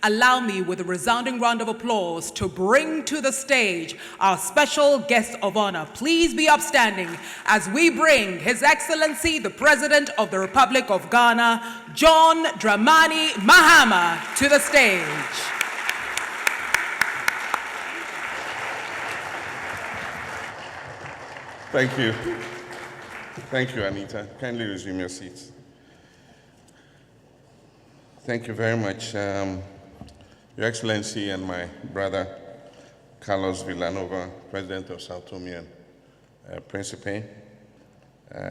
Allow me, with a resounding round of applause, to bring to the stage our special guest of honor. Please be upstanding as we bring His Excellency, the President of the Republic of Ghana, John Dramani Mahama, to the stage. Thank you. Thank you, Anita. Kindly resume your seats. Thank you very much. Your Excellency and my brother, Carlos Villanova, President of Sao Tome and Principe,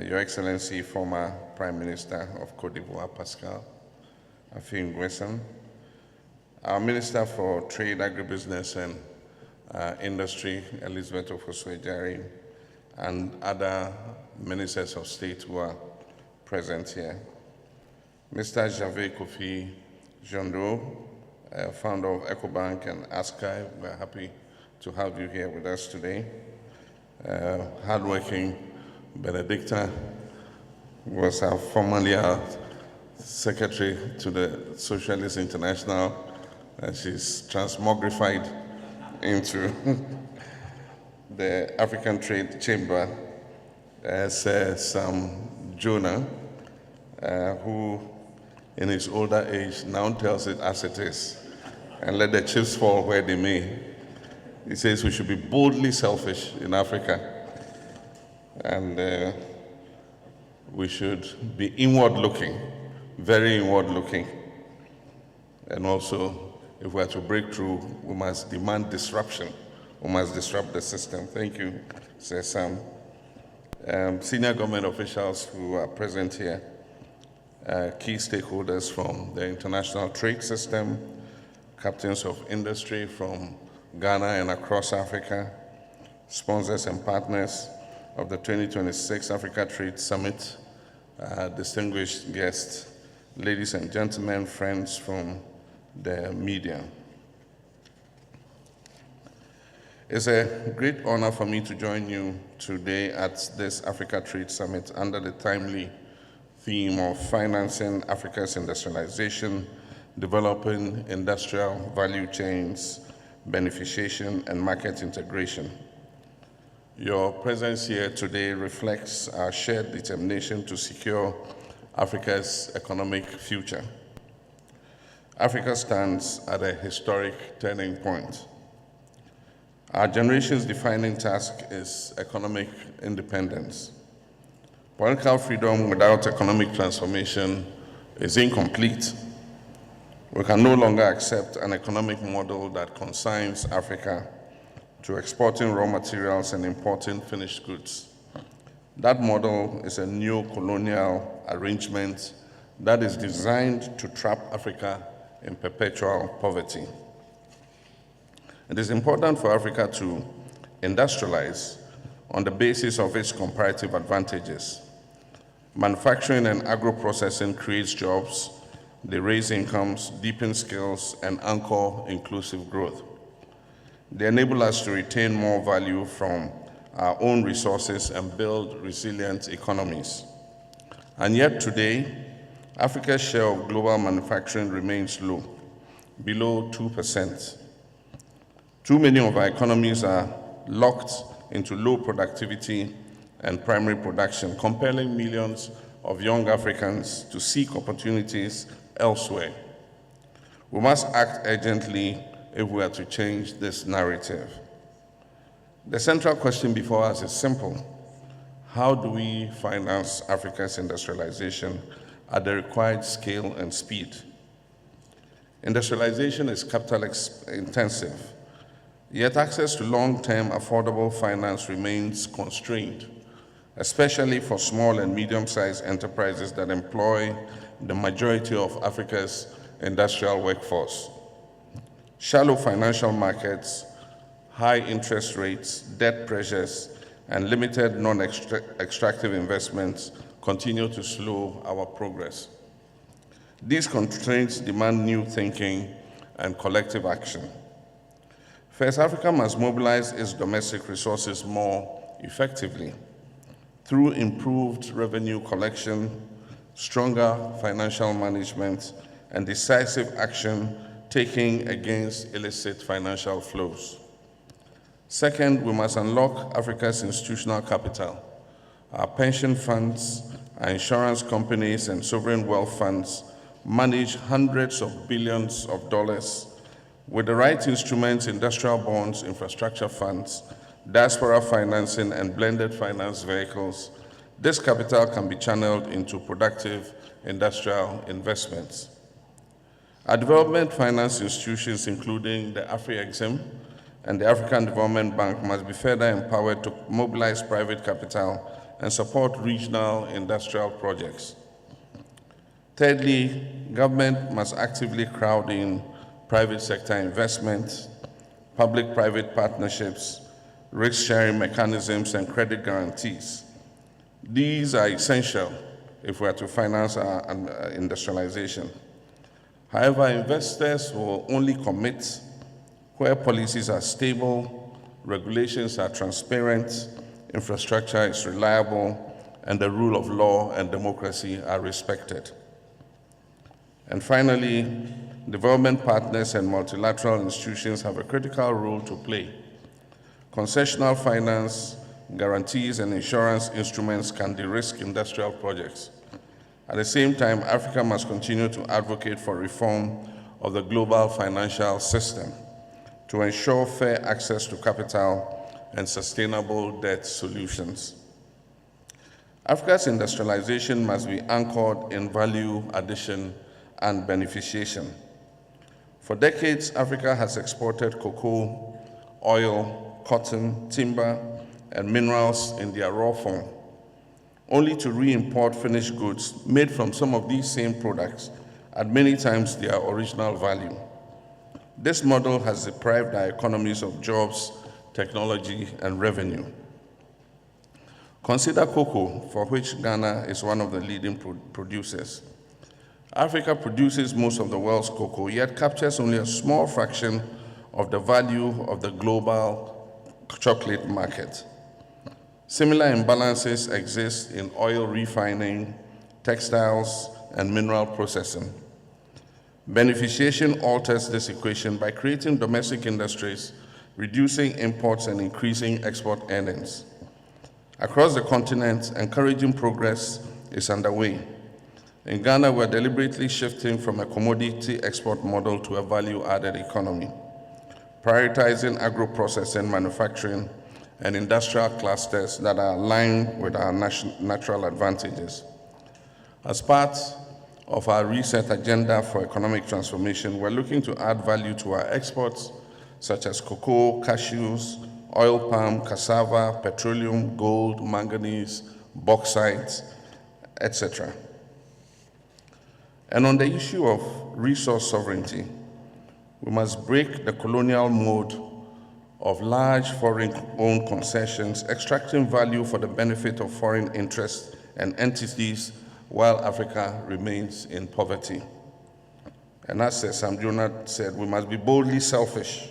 Your Excellency, former Prime Minister of Côte d'Ivoire, Pascal Affi-N'Guessan, our Minister for Trade, Agribusiness and Industry, Elizabeth Ofosu-Ejari, and other ministers of state who are present here. Mr. Javé Kofi Jondo, founder of EcoBank and ASCAI, we're happy to have you here with us today. Hardworking Benedicta was formerly our secretary to the Socialist International, and she's transmogrified into the African Trade Chamber as Sam Jonah, who in his older age now tells it as it is, and let the chips fall where they may. He says we should be boldly selfish in Africa, and we should be inward-looking, very inward-looking. And also, if we are to break through, we must demand disruption. We must disrupt the system. Thank you, Sir Sam. Senior government officials who are present here, key stakeholders from the international trade system, captains of industry from Ghana and across Africa, sponsors and partners of the 2026 Africa Trade Summit, distinguished guests, ladies and gentlemen, friends from the media. It's a great honor for me to join you today at this Africa Trade Summit under the timely theme of financing Africa's industrialization, developing industrial value chains, beneficiation, and market integration. Your presence here today reflects our shared determination to secure Africa's economic future. Africa stands at a historic turning point. Our generation's defining task is economic independence. Political freedom without economic transformation is incomplete. We can no longer accept an economic model that consigns Africa to exporting raw materials and importing finished goods. That model is a neo-colonial arrangement that is designed to trap Africa in perpetual poverty. It is important for Africa to industrialize on the basis of its comparative advantages. Manufacturing and agro-processing creates jobs, they raise incomes, deepen skills, and anchor inclusive growth. They enable us to retain more value from our own resources and build resilient economies. And yet today, Africa's share of global manufacturing remains low, below 2%. Too many of our economies are locked into low productivity and primary production, compelling millions of young Africans to seek opportunities elsewhere. We must act urgently if we are to change this narrative. The central question before us is simple. How do we finance Africa's industrialization at the required scale and speed? Industrialization is capital intensive, yet access to long-term affordable finance remains constrained, especially for small and medium-sized enterprises that employ the majority of Africa's industrial workforce. Shallow financial markets, high interest rates, debt pressures, and limited non-extractive investments continue to slow our progress. These constraints demand new thinking and collective action. First, Africa must mobilize its domestic resources more effectively. through improved revenue collection, stronger financial management, and decisive action taken against illicit financial flows. Second, we must unlock Africa's institutional capital. Our pension funds, our insurance companies, and sovereign wealth funds manage hundreds of billions of dollars. With the right instruments, industrial bonds, infrastructure funds, diaspora financing, and blended finance vehicles, this capital can be channeled into productive industrial investments. Our development finance institutions, including the Afri-Exim and the African Development Bank, must be further empowered to mobilize private capital and support regional industrial projects. Thirdly, government must actively crowd in private sector investment, public-private partnerships, risk-sharing mechanisms, and credit guarantees. These are essential if we are to finance our industrialization. However, investors will only commit where policies are stable, regulations are transparent, infrastructure is reliable, and the rule of law and democracy are respected. And finally, development partners and multilateral institutions have a critical role to play. Concessional finance, guarantees, and insurance instruments can de-risk industrial projects. At the same time, Africa must continue to advocate for reform of the global financial system to ensure fair access to capital and sustainable debt solutions. Africa's industrialization must be anchored in value addition and beneficiation. For decades, Africa has exported cocoa, oil, cotton, timber, and minerals in their raw form, only to re-import finished goods made from some of these same products at many times their original value. This model has deprived our economies of jobs, technology, and revenue. Consider cocoa, for which Ghana is one of the leading producers. Africa produces most of the world's cocoa, yet captures only a small fraction of the value of the global chocolate market. Similar imbalances exist in oil refining, textiles, and mineral processing. Beneficiation alters this equation by creating domestic industries, reducing imports, and increasing export earnings. Across the continent, encouraging progress is underway. In Ghana, we're deliberately shifting from a commodity export model to a value-added economy, prioritizing agro-processing, manufacturing, and industrial clusters that are aligned with our natural advantages. As part of our reset agenda for economic transformation, we're looking to add value to our exports, such as cocoa, cashews, oil palm, cassava, petroleum, gold, manganese, bauxite, etc. And on the issue of resource sovereignty, we must break the colonial mode of large foreign-owned concessions, extracting value for the benefit of foreign interests and entities while Africa remains in poverty. And as Sam Jonah said, we must be boldly selfish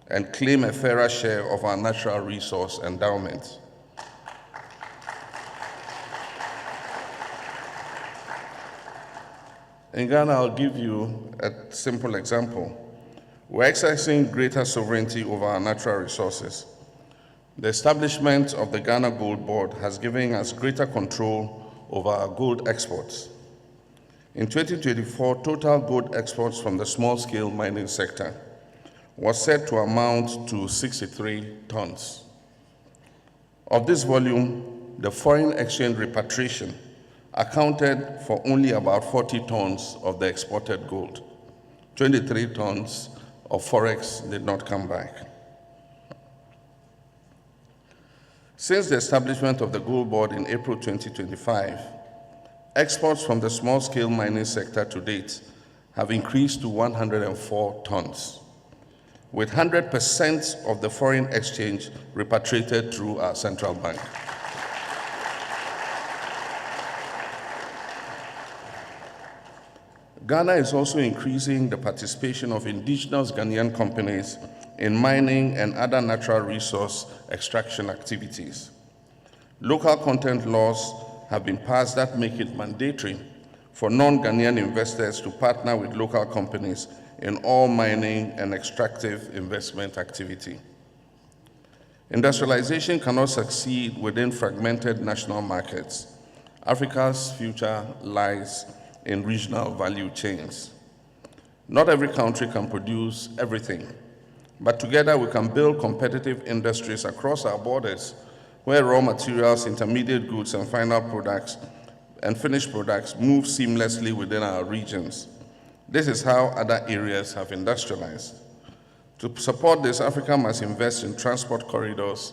and claim a fairer share of our natural resource endowment. In Ghana, I'll give you a simple example. We're exercising greater sovereignty over our natural resources. The establishment of the Ghana Gold Board has given us greater control over our gold exports. In 2024, total gold exports from the small-scale mining sector was said to amount to 63 tons. Of this volume, the foreign exchange repatriation accounted for only about 40 tons of the exported gold. 23 tons of forex did not come back. Since the establishment of the Gold Board in April 2025, exports from the small-scale mining sector to date have increased to 104 tons, with 100% of the foreign exchange repatriated through our central bank. Ghana is also increasing the participation of indigenous Ghanaian companies in mining and other natural resource extraction activities. Local content laws have been passed that make it mandatory for non-Ghanaian investors to partner with local companies in all mining and extractive investment activity. Industrialization cannot succeed within fragmented national markets. Africa's future lies in regional value chains. Not every country can produce everything, but together we can build competitive industries across our borders where raw materials, intermediate goods, and final products and finished products move seamlessly within our regions. This is how other areas have industrialized. To support this, Africa must invest in transport corridors,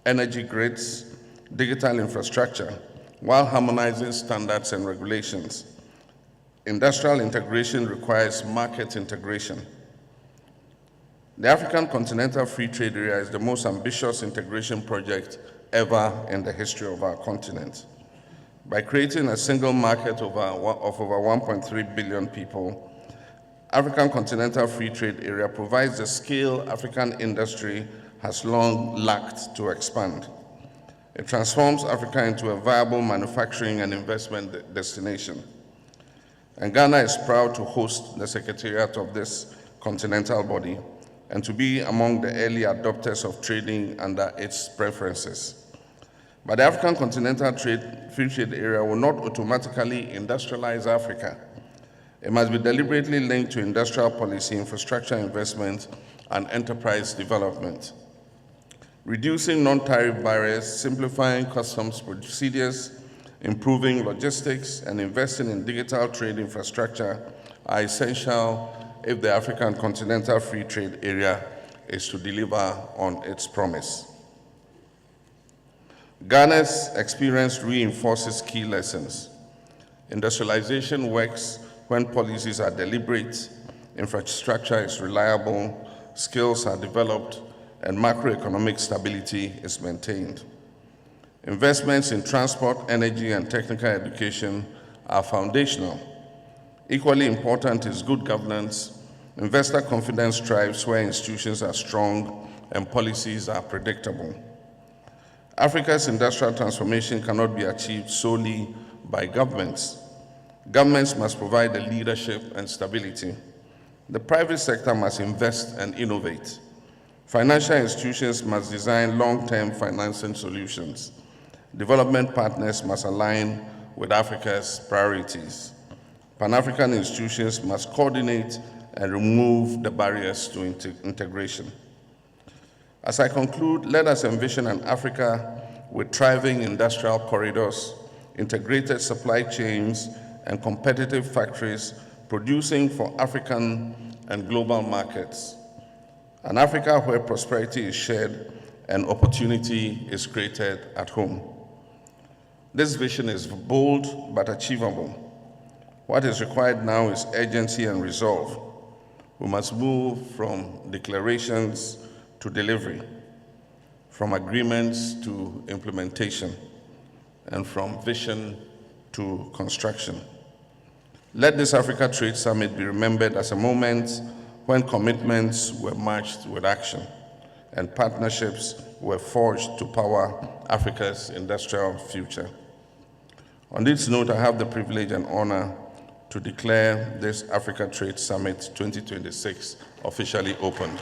energy grids, digital infrastructure, while harmonizing standards and regulations. Industrial integration requires market integration. The African Continental Free Trade Area is the most ambitious integration project ever in the history of our continent. By creating a single market of over 1.3 billion people, African Continental Free Trade Area provides the scale African industry has long lacked to expand. It transforms Africa into a viable manufacturing and investment destination. And Ghana is proud to host the secretariat of this continental body and to be among the early adopters of trading under its preferences. But the African Continental Free Trade Area will not automatically industrialize Africa. It must be deliberately linked to industrial policy, infrastructure investment, and enterprise development. Reducing non-tariff barriers, simplifying customs procedures, improving logistics, and investing in digital trade infrastructure are essential if the African Continental Free Trade Area is to deliver on its promise. Ghana's experience reinforces key lessons. Industrialization works when policies are deliberate, infrastructure is reliable, skills are developed, and macroeconomic stability is maintained. Investments in transport, energy, and technical education are foundational. Equally important is good governance. Investor confidence thrives where institutions are strong and policies are predictable. Africa's industrial transformation cannot be achieved solely by governments. Governments must provide the leadership and stability. The private sector must invest and innovate. Financial institutions must design long-term financing solutions. Development partners must align with Africa's priorities. Pan-African institutions must coordinate and remove the barriers to integration. As I conclude, let us envision an Africa with thriving industrial corridors, integrated supply chains, and competitive factories producing for African and global markets. An Africa where prosperity is shared and opportunity is created at home. This vision is bold but achievable. What is required now is urgency and resolve. We must move from declarations to delivery, from agreements to implementation, and from vision to construction. Let this Africa Trade Summit be remembered as a moment when commitments were matched with action and partnerships were forged to power Africa's industrial future. On this note, I have the privilege and honor to declare this Africa Trade Summit 2026 officially opened.